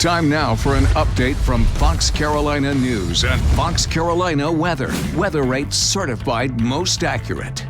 Time now for an update from Fox Carolina News and Fox Carolina Weather. Weather rates certified most accurate.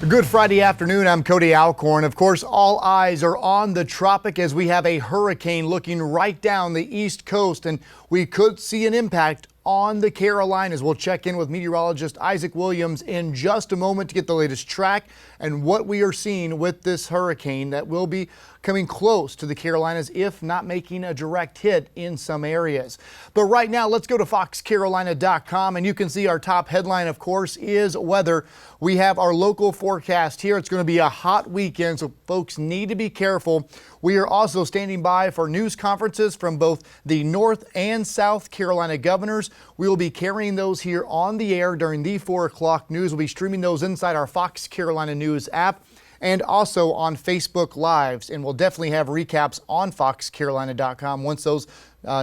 Good Friday afternoon. I'm Cody Alcorn. Of course, all eyes are on the tropic as we have a hurricane looking right down the east coast, and we could see an impact on the Carolinas. We'll check in with meteorologist Isaac Williams in just a moment to get the latest track and what we are seeing with this hurricane that will be coming close to the Carolinas, if not making a direct hit in some areas. But right now, let's go to foxcarolina.com, and you can see our top headline, of course, is weather. We have our local forecast here. It's going to be a hot weekend, so folks need to be careful. We are also standing by for news conferences from both the North and South Carolina governors. We will be carrying those here on the air during the 4 o'clock news. We'll be streaming those inside our Fox Carolina News app and also on Facebook Lives. And we'll definitely have recaps on foxcarolina.com once those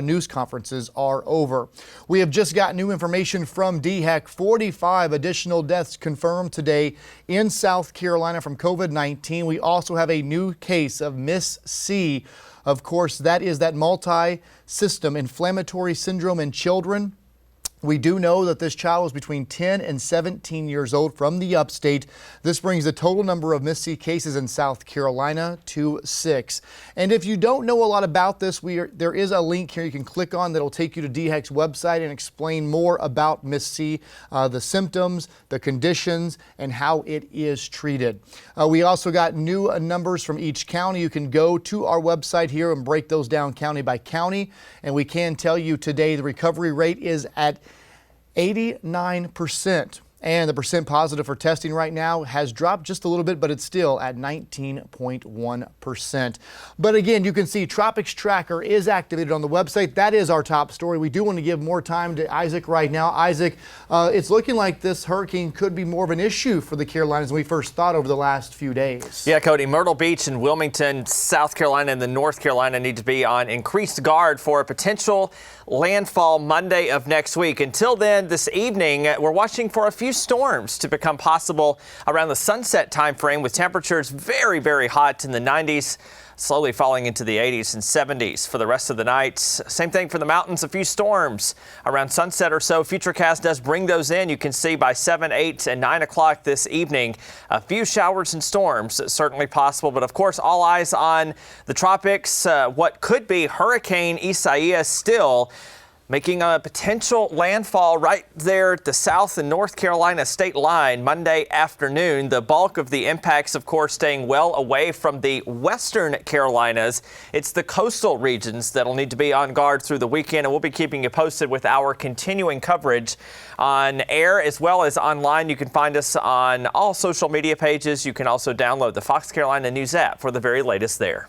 news conferences are over. We have just got new information from DHEC. 45 additional deaths confirmed today in South Carolina from COVID-19. We also have a new case of Miss C. Of course, that is that multi-system inflammatory syndrome in children. We do know that this child was between 10 and 17 years old from the upstate. This brings the total number of Miss C cases in South Carolina to 6. And if you don't know a lot about this, there is a link here you can click on that'll take you to DHEC's website and explain more about Miss C, the symptoms, the conditions, and how it is treated. We also got new numbers from each county. You can go to our website here and break those down county by county. And we can tell you today the recovery rate is at 89%. And the percent positive for testing right now has dropped just a little bit, but it's still at 19.1%. But again, you can see Tropics Tracker is activated on the website. That is our top story. We do want to give more time to Isaac right now. Isaac, it's looking like this hurricane could be more of an issue for the Carolinas than we first thought over the last few days. Yeah, Cody, Myrtle Beach and Wilmington, South Carolina and the North Carolina need to be on increased guard for a potential landfall Monday of next week. Until then, this evening, we're watching for a few storms to become possible around the sunset time frame, with temperatures very, very hot in the 90s, slowly falling into the 80s and 70s for the rest of the night. Same thing for the mountains, a few storms around sunset or so. Futurecast does bring those in. You can see by 7, 8, and 9 o'clock this evening, a few showers and storms certainly possible. But of course, all eyes on the tropics. What could be Hurricane ISAIAS still making a potential landfall right there at the South and North Carolina state line Monday afternoon. The bulk of the impacts, of course, staying well away from the western Carolinas. It's the coastal regions that'll need to be on guard through the weekend, and we'll be keeping you posted with our continuing coverage on air as well as online. You can find us on all social media pages. You can also download the Fox Carolina News app for the very latest there.